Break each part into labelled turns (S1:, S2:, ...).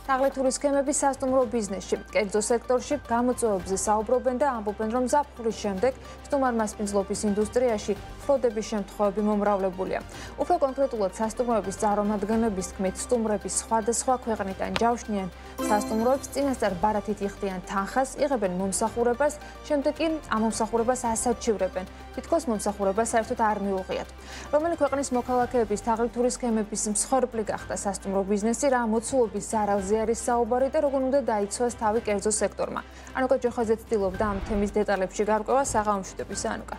S1: თაღლითური სქემები სასტუმრო ბიზნესში, კერძო სექტორში გამოწვევებზე საუბრობენ და ამბობენ, რომ ზაფხულის შემდეგ სტუმარმა სპინძლობის ინდუსტრიაში ფროდების შემთხვევები მომრავლებულია. უფრო კონკრეტულად სასტუმროების წარმომადგენლების თქმით, სტუმრები სხვადასხვა ქვეყნიდან ჯავშნიან სასტუმროებს, წინასწარ ბარათით იხდიან თანხას, იღებენ მომსახურებას, შემდეგ კი ამ მომსახურებას ასაჩივრებენ. თითქოს მომსახურება საერთოდ არ მიუღიათ. რომელი ქვეყნის მოქალაქეების თაღლითური სქემების მსხვერპლი გახდა სასტუმრო ბიზნესი, რა მოცულობის ზარალზე არის საუბარი და როგორ უნდა დაიცვას თავი კერძო სექტორმა. ანუკა ჯოხაძე ცდილობდა ამ თემის დეტალებში გარკვევა საღამოშვიდობის ანუკა.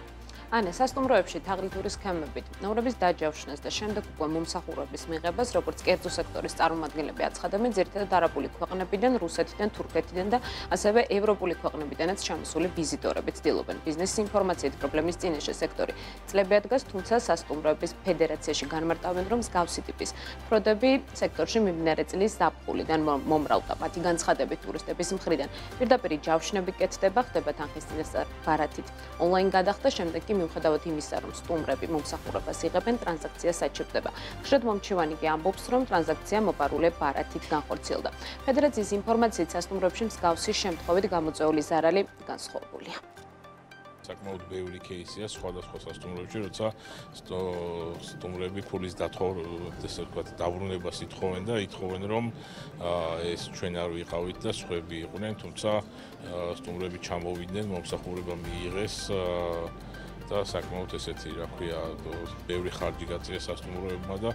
S2: ანა სასტუმროებში თაღლითური სქემებით ნაურების დაჯავშნას და შემდეგ უკვე მომსახურების მიღებას, როგორც კერძო სექტორის წარმომადგენლები აცხადებენ, ძირითადად არაბული ქვეყნებიდან, რუსეთიდან, თურქეთიდან და ასევე ევროპული ქვეყნებიდანაც ჩამოსული ვიზიტორები ცდილობენ ბიზნესის ინფორმაციით პრობლემის წინაშე სექტორი წლები ადგას, თუმცა სასტუმროების ფედერაციაში განმარტავენ, რომ მსგავსი ტიპის ფროდები სექტორში მიმდინარე წლის ზაფხულიდან მომრავლდა. მათი განცხადებით ტურისტების მხრიდან პირდაპირ ჯავშნები კეთდება, ხდება თანხის წინასწარ ბარათით ონლაინ გადახდა, შემდეგ კი მიუხედავად იმისა, რომ სტუმრები მომსახურებას იღებენ, ტრანზაქცია საჩივრდება. ხშირად მომჩივანი კი ამბობს, რომ ტრანზაქცია მოპარული ბარათით განხორციელდა. ფედერაციის ინფორმაციით სასტუმროებში მსგავსი შემთხვევით გამოწვეული ზარალი განსხვავებულია.
S3: საკმაოდ ბევრი кейსია სხვადასხვა სასტუმროებში, როცა სტუმრები ფულის დაბრუნებას ითხოვენ და ითხოვენ, რომ ეს ჩვენ არ ვიყავით და სხვები იყვნენ, თუმცა სტუმრები ჩამოვიდნენ, მომსახურება მიიღეს და საკმაოდ ესეთი, რა ქვია, ბევრი ხარჯი გაწია სასტუმროებმა და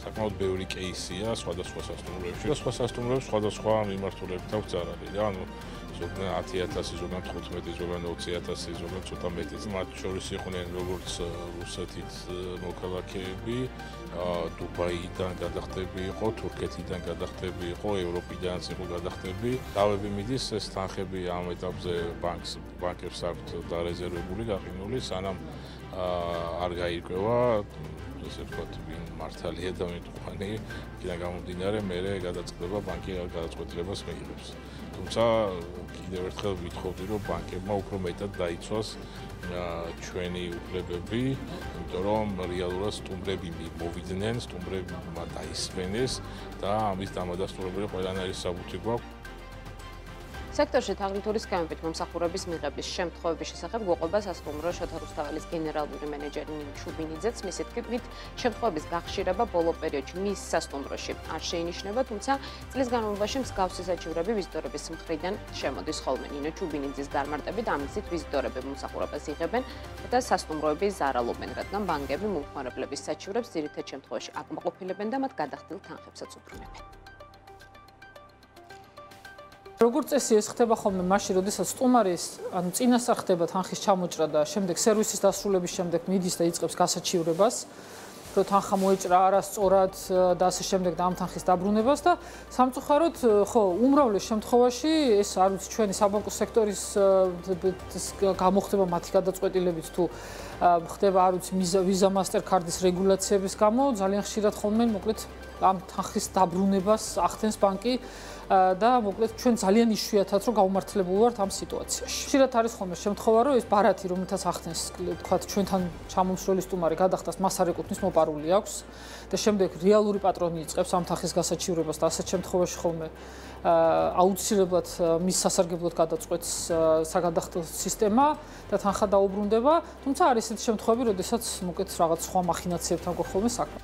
S3: საკმაოდ ბევრი кейსია სხვადასხვა სასტუმროებში. სხვა სასტუმროებს სხვადასხვა მიმართულებით აქვს ზარალი რა, ანუ ზოგადად 10,000, ზოგადად 15,000, ზოგადად 20,000, ზოგადად ცოტა მეტიც. მათ შორის იყვნენ როგორც რუსეთით მოქალაქეები, დუბაიდან გადახდები იყო, თურქეთიდან გადახდები იყო, ევროპიდანაც იყო გადახდები. დავები მიდის ეს თანხები ამ ეტაპზე ბანკებს აქვთ დარეზერვებული, გაყინული, სანამ არ გაირკვევა ესე ვთქვათ, ვინ მართალია და ვინ ტყუანი, იქიდან გამომდინარე, მერე გადაწყდება ბანკი გადაწყვეტილებას მიიღებს. თუმცა კიდევ ერთხელ ვითხოვდი, რომ ბანკებმა უფრო მეტად დაიცვას ჩვენი უფლებები, იმიტომ რომ რეალურად სტუმრები მოვიდნენ, სტუმრებმა დაისვენეს და ამის დამადასტურებელი ყველანაირი საბუთი გვაქვს.
S2: სექტორში თაღლითური სქემებით მომსახურების მიღების შემთხვევების შესახებ გვეყობა სასტუმრო შოთა რუსთაველის გენერალური მენეჯერი ნინო ჩუბინიძეც. მისი თქმით, შემთხვევების გახშირება ბოლო პერიოდში მის სასტუმროში არ შეინიშნება, თუმცა წლის განმავლობაში მსგავსი საჩივრები ვიზიტორების მხრიდან შემოდის ხოლმე. ნინო ჩუბინიძის განმარტებით, ამისით ვიზიტორები მომსახურებას იღებენ და სასტუმროები ზარალობენ, რადგან ბანკები მომხმარებლების საჩივრებს ძირითად შემთხვევაში აკმაყოფილებენ და მათ გადახდილ თანხებსაც უბრუნებენ.
S4: როგორც წესი ეს ხდება ხოლმე მაშინ, როდესაც სტუმარის ანუ წინასწარ ხდება თანხის ჩამოჭრა და შემდეგ სერვისის დასრულების შემდეგ მიდის და იწყებს გასაჩივრებას, რომ თანხა მოეჭრა არასწორად და ასე შემდეგ და ამ თანხის დაბრუნებას და სამწუხაროდ ხო უმრავლეს შემთხვევაში ეს არ ვიცი ჩვენი საბანკო სექტორის გამოხდება მათი გადაწყვეტილებით თუ ხდება არ ვიცი ვიზა მასტერკარდის რეგულაციების გამო ძალიან ხშირად ხოლმე მოკლედ ამ თანხის დაბრუნებას ახდენს ბანკი და მოკლედ ჩვენ ძალიან იშვიათად რომ გავმართლებული ვართ ამ სიტუაციაში. ხშირად არის ხოლმე შემთხვევა, რომ ეს ბარათი, რომელთაც ახდენს, თქვათ, ჩვენთან ჩამომსვლელი სტუმარი გადახდას, მას არ ეკუთვნის, მოპარული აქვს და შემდეგ რეალური პატრონი იწყებს ამ თანხის გასაჩივრებას და ასეთ შემთხვევაში ხოლმე აუცილებლად მის სასარგებლოდ გადაწყვეტს საგადახდო სისტემა და თანხა დაუბრუნდება, თუმცა არის ესეთი შემთხვევები, როდესაც მოკლედ რაღაც სხვა მახინაციებთან გვხოლმე საქმე.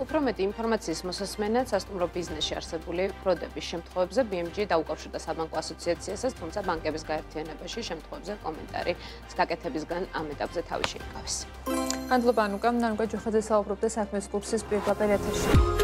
S2: უფრო მეტი ინფორმაციის მოსასმენად სასტუმრო ბიზნესში არსებული ფროდების შემთხვევებზე BMG დაუკავშირდა საბანკო ასოციაციასაც, თუმცა ბანკების გაერთიანებაში შემთხვევებზე კომენტარი გაკეთებისგან ამ ეტაპზე თავი შეიკავეს.
S1: მადლობა ანუკა, ანუკა ჯოხაძე საუბრობდა საქმის კლუბის პირდაპირ ეთერში.